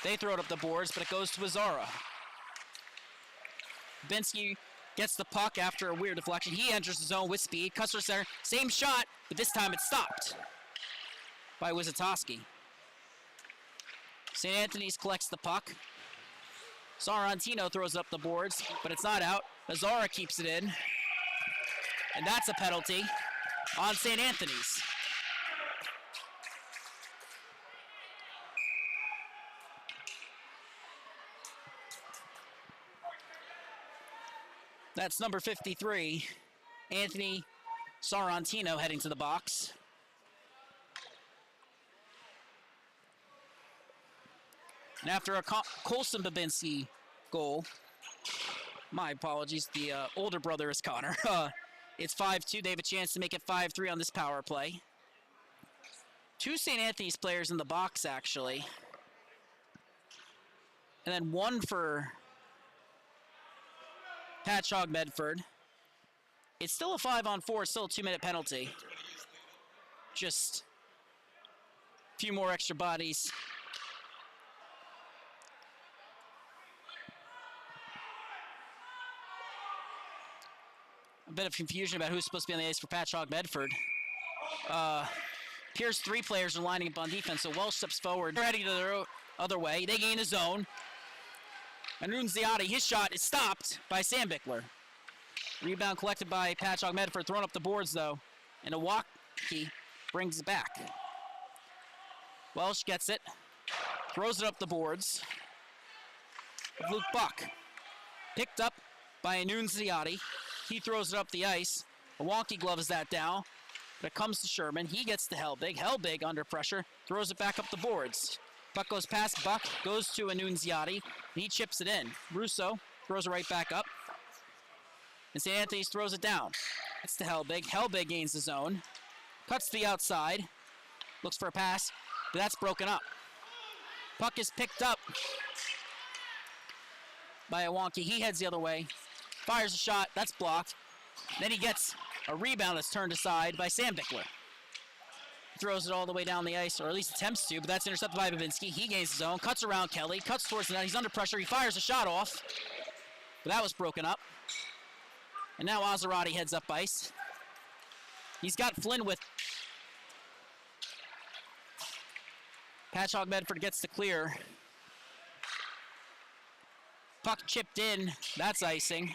They throw it up the boards, but it goes to Azara. Babinski gets the puck after a weird deflection. He enters the zone with speed, cuts to the center. Same shot, but this time it's stopped by Wisatowski. St. Anthony's collects the puck. Sorrentino throws it up the boards, but it's not out. Azara keeps it in. And that's a penalty on St. Anthony's. That's number 53, Anthony Sorrentino heading to the box. And after a Colson Babinski goal, my apologies, the older brother is Connor. It's 5-2. They have a chance to make it 5-3 on this power play. Two St. Anthony's players in the box, actually. And then one for Patchogue Medford. It's still a 5-on-4, still a 2-minute penalty. Just a few more extra bodies. A bit of confusion about who's supposed to be on the ice for Patchogue Medford. Here's three players are lining up on defense, so Welsh steps forward. They're heading to the other way. They gain the zone. And Nunziati, his shot is stopped by Sam Bickler. Rebound collected by Patchogue Medford, thrown up the boards though. And Iwaki brings it back. Welsh gets it, throws it up the boards. Luke Buck, picked up by Nunziati. He throws it up the ice. Iwaki gloves that down, but it comes to Sherman. He gets to Helbig. Helbig under pressure, throws it back up the boards. Puck goes past Buck, goes to Annunziati, and he chips it in. Russo throws it right back up. And St. Anthony's throws it down. It's to Helbig. Helbig gains the zone. Cuts to the outside. Looks for a pass, but that's broken up. Puck is picked up by Iwaki. He heads the other way. Fires a shot. That's blocked. Then he gets a rebound that's turned aside by Sam Bickler. Throws it all the way down the ice, or at least attempts to, but that's intercepted by Babinski. He gains his own, cuts around Kelly, cuts towards the net. He's under pressure. He fires a shot off, but that was broken up. And now Azarati heads up ice. He's got Flynn with. Patchogue Medford gets the clear. Puck chipped in. That's icing.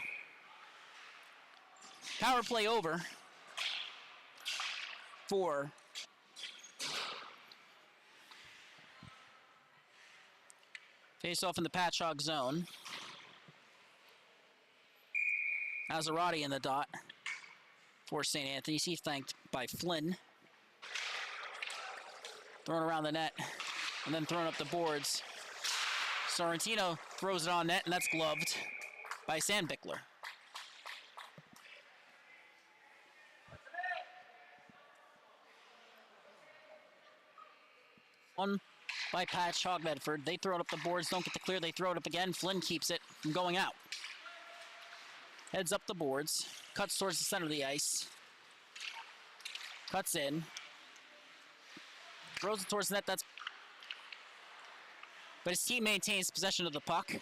Power play over. 4. Face off in the Patchogue zone. Azarati in the dot for St. Anthony's. He's flanked by Flynn. Thrown around the net and then thrown up the boards. Sorrentino throws it on net, and that's gloved by Sandbickler. One by Patchogue Medford. They throw it up the boards, don't get the clear. They throw it up again. Flynn keeps it from going out. Heads up the boards, cuts towards the center of the ice. Cuts in. Throws it towards the net. But his team maintains possession of the puck.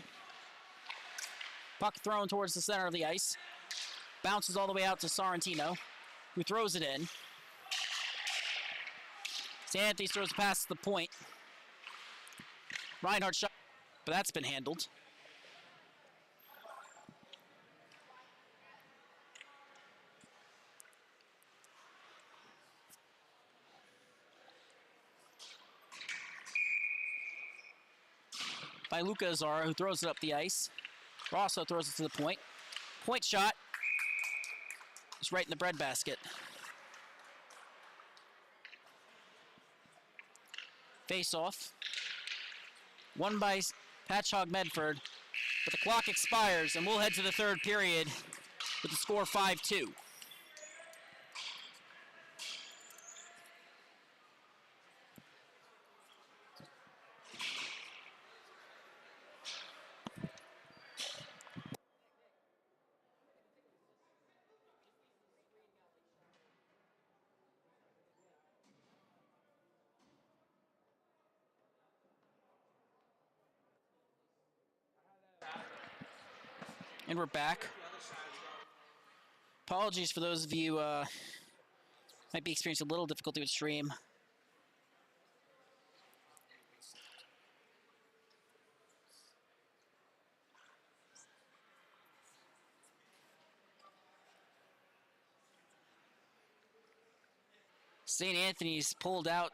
Puck thrown towards the center of the ice. Bounces all the way out to Sorrentino, who throws it in. St. Anthony throws a pass to the point. Reinhardt shot, but that's been handled. By Luca Azara, who throws it up the ice. Rosso throws it to the point. Point shot. It's right in the breadbasket. Face off. Won by Patchogue Medford. But the clock expires, and we'll head to the third period with the score 5-2. And we're back. Apologies for those of you might be experiencing a little difficulty with stream. St. Anthony's pulled out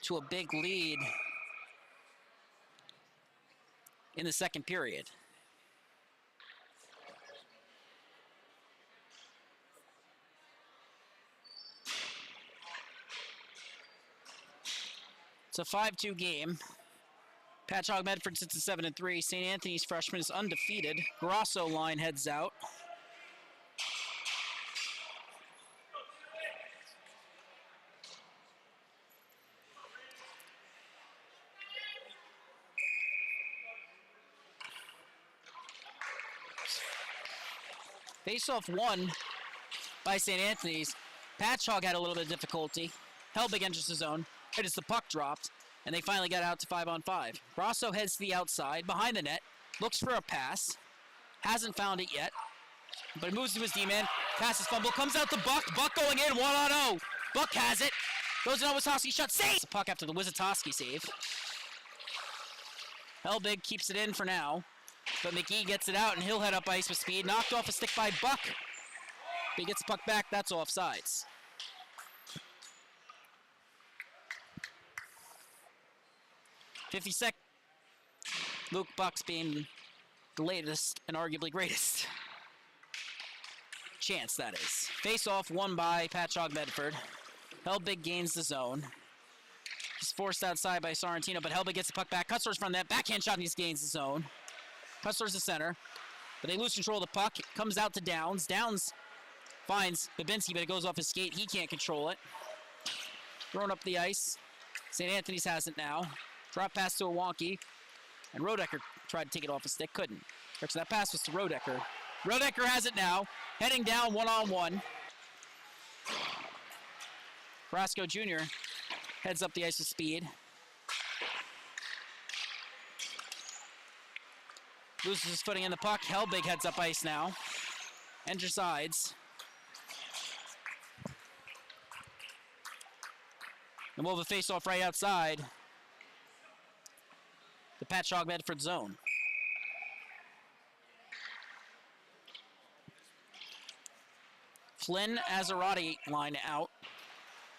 to a big lead in the second period. It's a 5-2 game. Patchogue Medford sits at 7-3. St. Anthony's freshman is undefeated. Grosso line heads out. Face-off won by St. Anthony's. Patchogue had a little bit of difficulty. Hellbig enters the zone. Right as the puck dropped, and they finally got out to 5-on-5. Grosso heads to the outside, behind the net, looks for a pass. Hasn't found it yet, but it moves to his D-man. Passes fumble, comes out to Buck. Buck going in, 1-on-0. Buck has it. Goes to Wizatowski, shot, save! The puck after the Wizatowski save. Hellbig keeps it in for now, but McGee gets it out, and he'll head up ice with speed. Knocked off a stick by Buck. But he gets the puck back, that's offsides. 50 seconds. Luke Buck's being the latest and arguably greatest chance, that is. Face-off won by Patchogue Medford. Hellbig gains the zone. He's forced outside by Sorrentino, but Hellbig gets the puck back. Cuts from that backhand shot, and he gains the zone. Cuts towards the center, but they lose control of the puck. It comes out to Downs. Downs finds Babinski, but it goes off his skate. He can't control it. Thrown up the ice. St. Anthony's has it now. Drop pass to a wonky, and Rodecker tried to take it off his stick, couldn't. So that pass was to Rodecker. Rodecker has it now, heading down 1-on-1. Brasco Jr. heads up the ice with speed. Loses his footing in the puck. Hellbig heads up ice now. Enters sides. And we'll have a face-off right outside the Patchogue Medford zone. Flynn Azarati line out.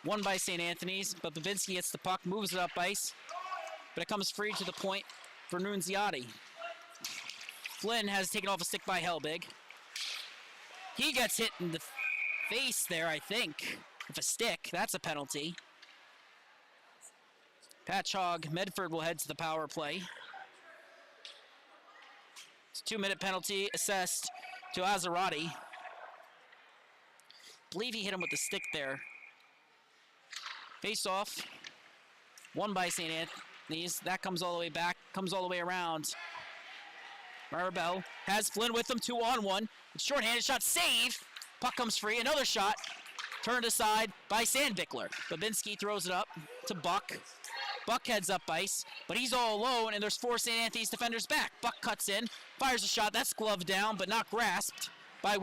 Won by St. Anthony's, but Babinski gets the puck, moves it up ice, but it comes free to the point for Nunziati. Flynn has taken off a stick by Helbig. He gets hit in the face there, I think, with a stick. That's a penalty. Patchogue, Medford will head to the power play. It's a 2-minute penalty assessed to Azarati. I believe he hit him with the stick there. Face off, won by St. Anthony's. That comes all the way back, comes all the way around. Maribel has Flynn with him, 2-on-1. Short-handed shot, save. Puck comes free, another shot. Turned aside by Sandbickler. Babinski throws it up to Buck. Buck heads up ice, but he's all alone, and there's 4 St. Anthony's defenders back. Buck cuts in, fires a shot. That's gloved down, but not grasped by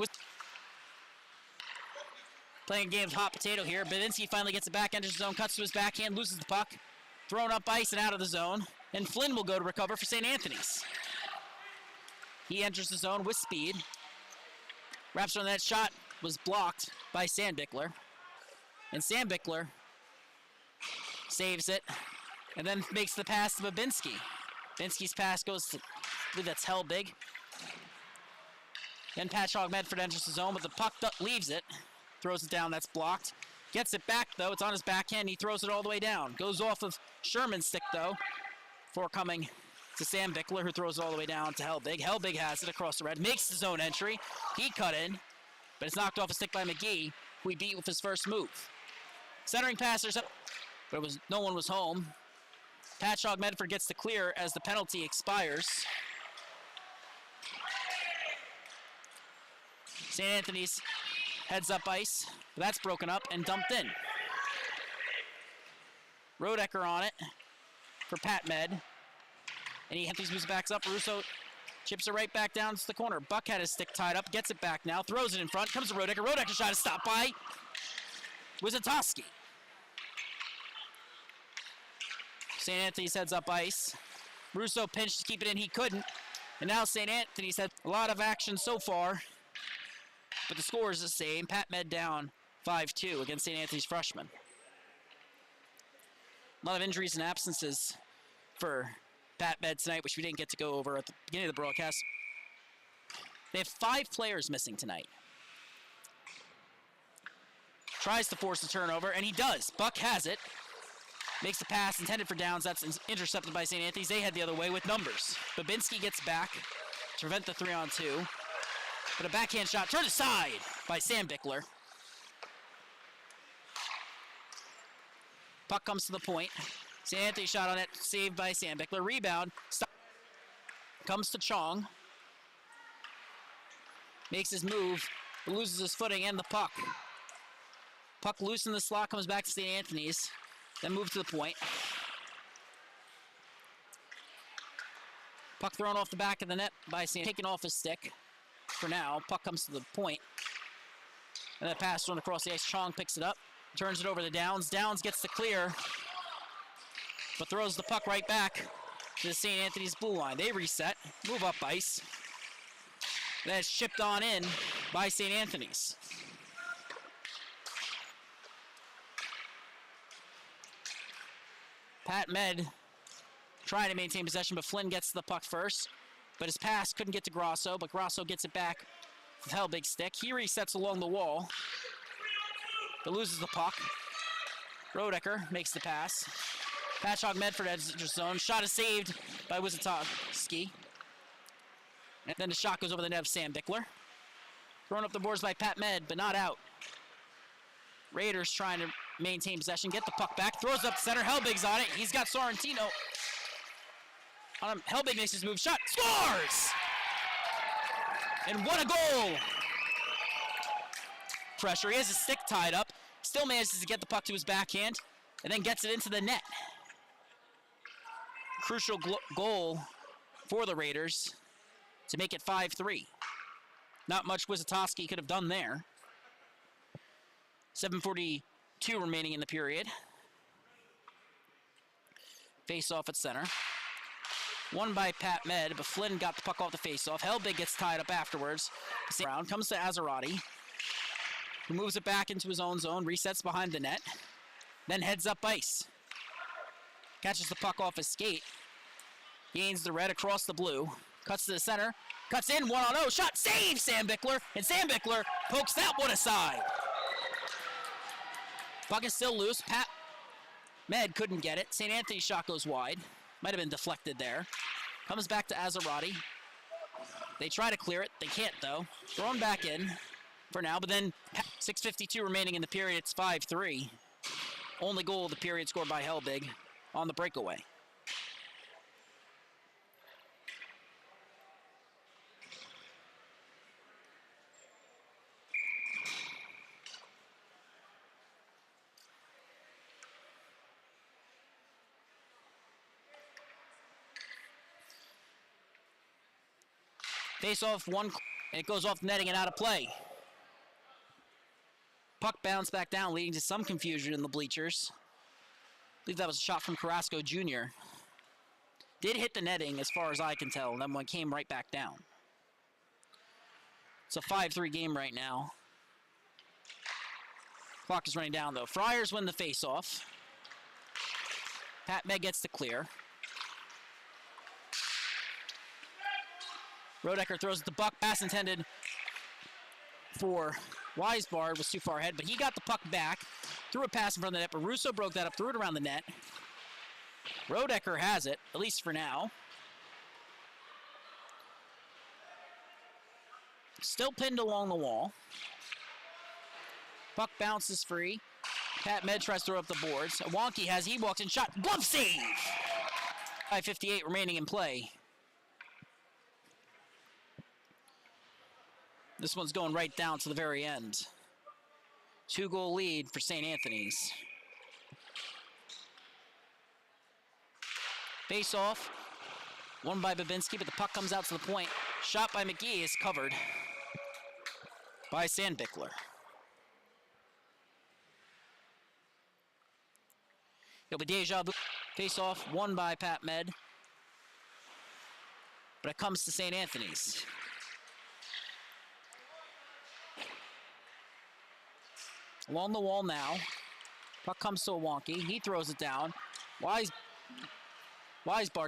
playing a game of hot potato here. Babinski finally gets it back, enters the zone, cuts to his backhand, loses the puck. Thrown up ice and out of the zone, and Flynn will go to recover for St. Anthony's. He enters the zone with speed. Wraps around that shot, was blocked by Sandbickler. And Sandbickler saves it, and then makes the pass to Babinski. Babinski's pass goes to, I believe that's Helbig. Then Patchogue Medford enters the zone, but the puck leaves it. Throws it down, that's blocked. Gets it back, though. It's on his backhand. He throws it all the way down. Goes off of Sherman's stick, though, before coming to Sam Bickler, who throws it all the way down to Helbig. Helbig has it across the red, makes his own entry. He cut in, but it's knocked off a stick by McGee, who he beat with his first move. Centering passers up, but no one was home. Patchogue Medford gets the clear as the penalty expires. St. Anthony's heads up ice, but that's broken up and dumped in. Rodecker on it for Pat Med. And he moves backs up. Russo chips it right back down to the corner. Buck had his stick tied up, gets it back now, throws it in front, comes to Rodecker. Rodecker shot is stopped by Wizatoski. St. Anthony's heads up ice. Russo pinched to keep it in, he couldn't. And now St. Anthony's had a lot of action so far, but the score is the same. Pat Med down 5-2 against St. Anthony's freshman. A lot of injuries and absences for Pat Med tonight, which we didn't get to go over at the beginning of the broadcast. They have 5 players missing tonight. Tries to force the turnover, and he does. Buck has it. Makes the pass intended for Downs. That's intercepted by St. Anthony's. They head the other way with numbers. Babinski gets back to prevent the 3-on-2. But a backhand shot turned aside by Sam Bickler. Puck comes to the point. St. Anthony shot on it, saved by Sam Bickler. Rebound. Stop. Comes to Chong. Makes his move, but loses his footing and the puck. Puck loose in the slot, comes back to St. Anthony's. Then move to the point. Puck thrown off the back of the net by St. Taken off his stick. For now, puck comes to the point. And that pass thrown across the ice. Chong picks it up, turns it over to Downs. Downs gets the clear, but throws the puck right back to the St. Anthony's blue line. They reset, move up ice. That's chipped on in by St. Anthony's. Pat Med trying to maintain possession, but Flynn gets to the puck first. But his pass couldn't get to Grosso, but Grosso gets it back with Helbig's stick. He resets along the wall, but loses the puck. Rodecker makes the pass. Patchogue Medford enters zone. Shot is saved by Wizatoski. And then the shot goes over the net of Sam Bickler. Thrown up the boards by Pat Med, but not out. Raiders trying to maintain possession, get the puck back, throws up the center. Helbig's on it. He's got Sorrentino on him. Helbig makes his move, shot, scores! And what a goal! Pressure, he has his stick tied up, still manages to get the puck to his backhand, and then gets it into the net. Crucial goal for the Raiders to make it 5-3. Not much Wizatoski could have done there. 7:42 remaining in the period. Face off at center. Won by Pat Med, but Flynn got the puck off the face-off. Helbig gets tied up afterwards. Round comes to Azarati, who moves it back into his own zone, resets behind the net. then heads up ice. Catches the puck off his skate. Gains the red across the blue. Cuts to the center. Cuts in, 1-on-0. Shot, save, Sam Bickler. And Sam Bickler pokes that one aside. Puck is still loose. Pat Med couldn't get it. St. Anthony's shot goes wide. Might have been deflected there. Comes back to Azarati. They try to clear it. They can't, though. Thrown back in for now, but then 6:52 remaining in the period. It's 5-3. Only goal of the period scored by Helbig on the breakaway. Face off one, and it goes off the netting and out of play. Puck bounced back down, leading to some confusion in the bleachers. I believe that was a shot from Carrasco Jr. Did hit the netting as far as I can tell, and then one came right back down. It's a 5-3 game right now. Clock is running down though. Friars win the face-off. Pat Meg gets the clear. Rodecker throws at the puck. Pass intended for Weisbard, was too far ahead, but he got the puck back. Threw a pass in front of the net, but Russo broke that up, threw it around the net. Rodecker has it, at least for now. Still pinned along the wall. Puck bounces free. Pat Med tries to throw up the boards. Wonky has, he walks in, shot, glove save! 5:58 remaining in play. This one's going right down to the very end. 2-goal lead for St. Anthony's. Face off. Won by Babinski, but the puck comes out to the point. Shot by McGee is covered by Sandbickler. It'll be deja vu. Face off, won by Pat Med. But it comes to St. Anthony's. Along the wall now. Puck comes to a Wonky. He throws it down. Weisbard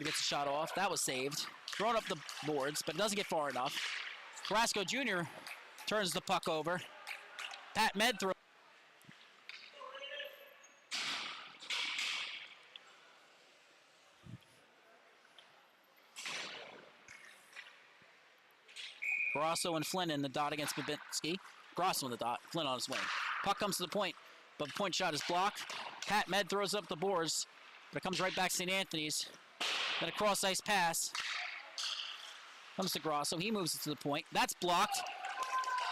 gets a shot off. That was saved. Thrown up the boards, but doesn't get far enough. Carrasco Jr. turns the puck over. Pat Med throws. Grosso and Flynn in the dot against Babinski. Grosso in the dot. Flynn on his wing. Puck comes to the point, but the point shot is blocked. Pat Med throws up the boards, but it comes right back to St. Anthony's. Then a cross-ice pass. Comes to Grosso. He moves it to the point. That's blocked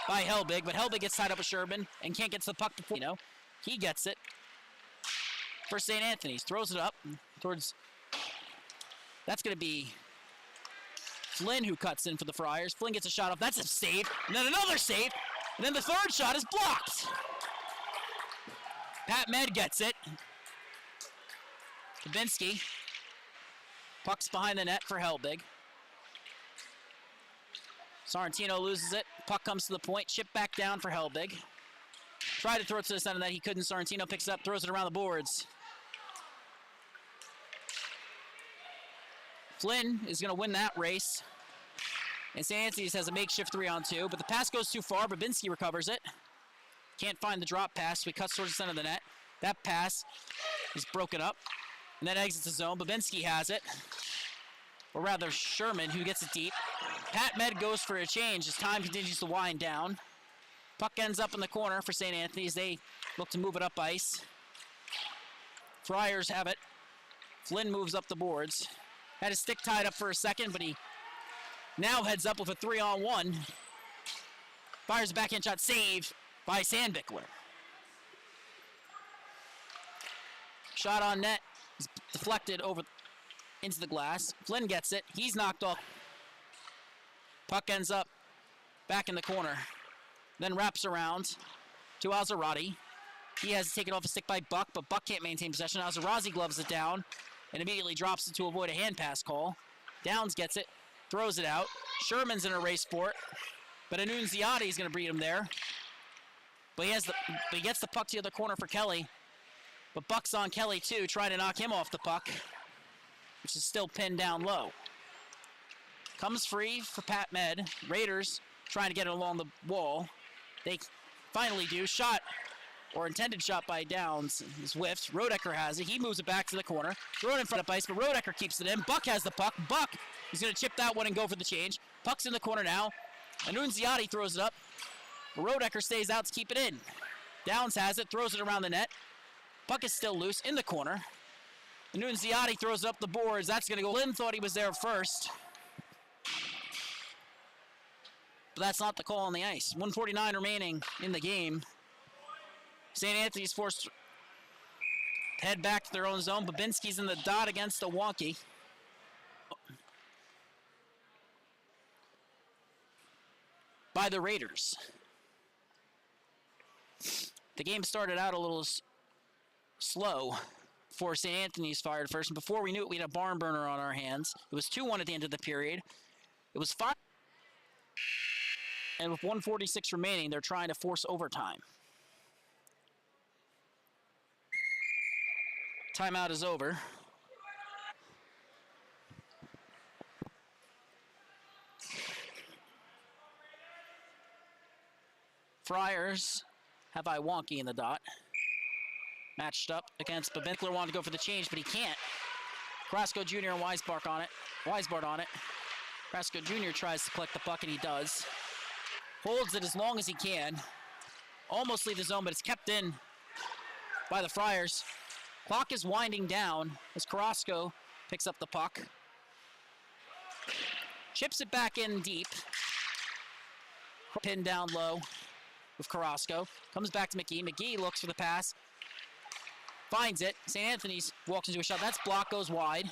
by Helbig, but Helbig gets tied up with Sherman and can't get to the puck before, he gets it for St. Anthony's. Throws it up towards, that's going to be Flynn who cuts in for the Friars. Flynn gets a shot off. That's a save. And then another save. And then the third shot is blocked. Pat Med gets it. Babinski. Puck's behind the net for Helbig. Sorrentino loses it. Puck comes to the point. Shipped back down for Helbig. Tried to throw it to the center of that. He couldn't. Sorrentino picks it up, throws it around the boards. Flynn is going to win that race. And St. Anthony's has a makeshift 3-on-2, but the pass goes too far. Babinski recovers it. Can't find the drop pass, so he cuts towards the center of the net. That pass is broken up, and then exits the zone. Babinski has it, or rather Sherman, who gets it deep. Pat Med goes for a change as time continues to wind down. Puck ends up in the corner for St. Anthony's. They look to move it up ice. Friars have it. Flynn moves up the boards. Had his stick tied up for a second, but he now heads up with a 3-on-1. Fires a backhand shot, save by Sandbickler. Shot on net is deflected over into the glass. Flynn gets it. He's knocked off. Puck ends up back in the corner. Then wraps around to Azarati. He has to take it off a stick by Buck, but Buck can't maintain possession. Azarazi gloves it down and immediately drops it to avoid a hand pass call. Downs gets it. Throws it out. Sherman's in a race for it, but Annunziati is going to beat him there. But he gets the puck to the other corner for Kelly. But Buck's on Kelly too, trying to knock him off the puck, which is still pinned down low. Comes free for Pat Med. Raiders trying to get it along the wall. They finally do. Shot, or intended shot by Downs, is whiffed. Rodecker has it. He moves it back to the corner. Throw it in front of ice, but Rodecker keeps it in. Buck has the puck. Buck is going to chip that one and go for the change. Puck's in the corner now. Annunziati throws it up. Rodecker stays out to keep it in. Downs has it, throws it around the net. Puck is still loose in the corner. Annunziati throws it up the boards. That's going to go. Lynn thought he was there first. But that's not the call on the ice. 1:49 remaining in the game. St. Anthony's forced to head back to their own zone. Babinski's in the dot against a wonky. By the Raiders. The game started out a little slow before St. Anthony's fired first. And before we knew it, we had a barn burner on our hands. It was 2-1 at the end of the period. It was 5. And with 1:46 remaining, they're trying to force overtime. Timeout is over. Friars have Iwanki in the dot. Matched up against Babinkler, wanted to go for the change, but he can't. Carrasco Jr. and Weisbart on it. Carrasco Jr. tries to collect the puck, and he does. Holds it as long as he can. Almost leave the zone, but it's kept in by the Friars. Clock is winding down as Carrasco picks up the puck. Chips it back in deep. Pinned down low with Carrasco. Comes back to McGee. McGee looks for the pass. Finds it. St. Anthony's walks into a shot. That's blocked, goes wide.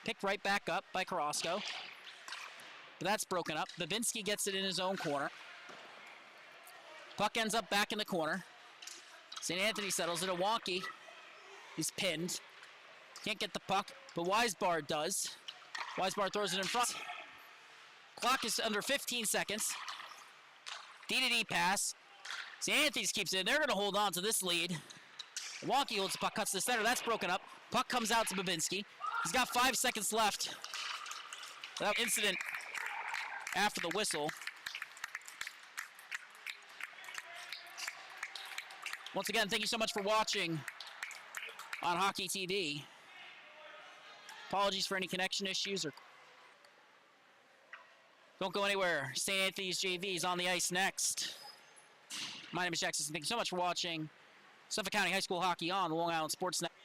Picked right back up by Carrasco. But that's broken up. Babinski gets it in his own corner. Puck ends up back in the corner. St. Anthony settles it. A wonky. He's pinned. Can't get the puck, but Weisbart does. Weisbart throws it in front. Clock is under 15 seconds. D-to-D pass. St. Anthony's keeps it in. They're going to hold on to this lead. Wonky holds the puck, cuts to the center. That's broken up. Puck comes out to Babinski. He's got 5 seconds left. That incident after the whistle. Once again, thank you so much for watching on Hockey TV. Apologies for any connection issues. Don't go anywhere. St. Anthony's JV is on the ice next. My name is Jackson. Thank you so much for watching Suffolk County High School Hockey on the Long Island Sports Network.